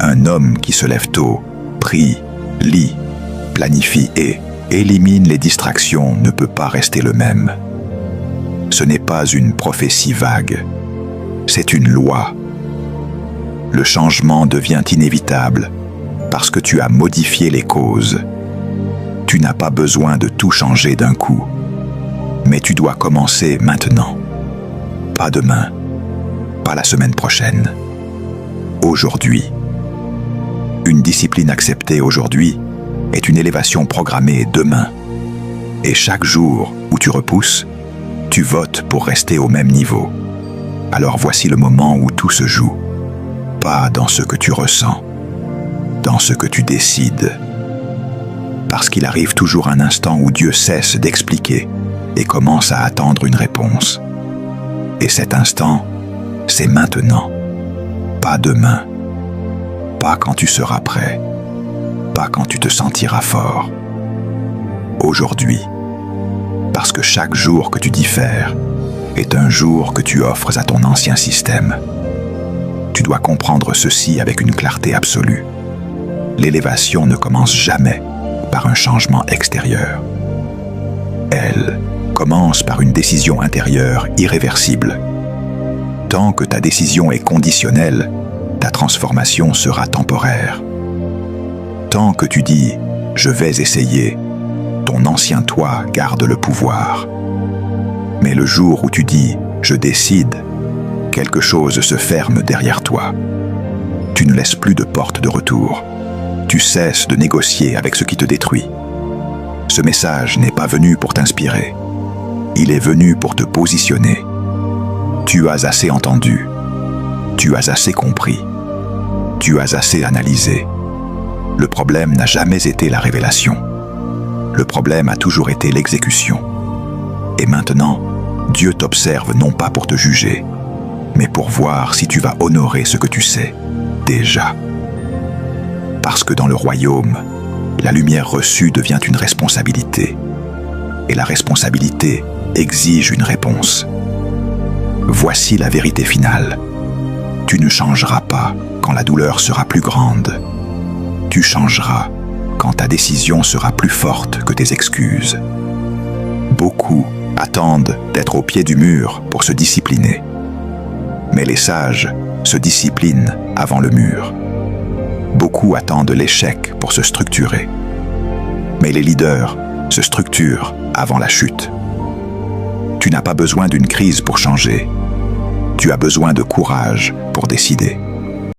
Un homme qui se lève tôt, prie, lit, planifie et élimine les distractions ne peut pas rester le même. Ce n'est pas une prophétie vague, c'est une loi. Le changement devient inévitable parce que tu as modifié les causes. Tu n'as pas besoin de tout changer d'un coup, mais tu dois commencer maintenant. Pas demain, pas la semaine prochaine. Aujourd'hui. Une discipline acceptée aujourd'hui est une élévation programmée demain. Et chaque jour où tu repousses, tu votes pour rester au même niveau. Alors voici le moment où tout se joue. Pas dans ce que tu ressens, dans ce que tu décides. Parce qu'il arrive toujours un instant où Dieu cesse d'expliquer et commence à attendre une réponse. Et cet instant, c'est maintenant, pas demain, pas quand tu seras prêt, pas quand tu te sentiras fort. Aujourd'hui, parce que chaque jour que tu diffères est un jour que tu offres à ton ancien système. Tu dois comprendre ceci avec une clarté absolue. L'élévation ne commence jamais par un changement extérieur. Elle commence par une décision intérieure irréversible. Tant que ta décision est conditionnelle, ta transformation sera temporaire. Tant que tu dis « je vais essayer », ton ancien toi garde le pouvoir. Mais le jour où tu dis « je décide », quelque chose se ferme derrière toi. Tu ne laisses plus de porte de retour. Tu cesses de négocier avec ce qui te détruit. Ce message n'est pas venu pour t'inspirer. Il est venu pour te positionner. Tu as assez entendu. Tu as assez compris. Tu as assez analysé. Le problème n'a jamais été la révélation. Le problème a toujours été l'exécution. Et maintenant, Dieu t'observe non pas pour te juger, mais pour voir si tu vas honorer ce que tu sais déjà. Parce que dans le royaume, la lumière reçue devient une responsabilité. Et la responsabilité exige une réponse. Voici la vérité finale. Tu ne changeras pas quand la douleur sera plus grande. Tu changeras quand ta décision sera plus forte que tes excuses. Beaucoup attendent d'être au pied du mur pour se discipliner. Mais les sages se disciplinent avant le mur. Beaucoup attendent l'échec pour se structurer. Mais les leaders se structurent avant la chute. Tu n'as pas besoin d'une crise pour changer. Tu as besoin de courage pour décider.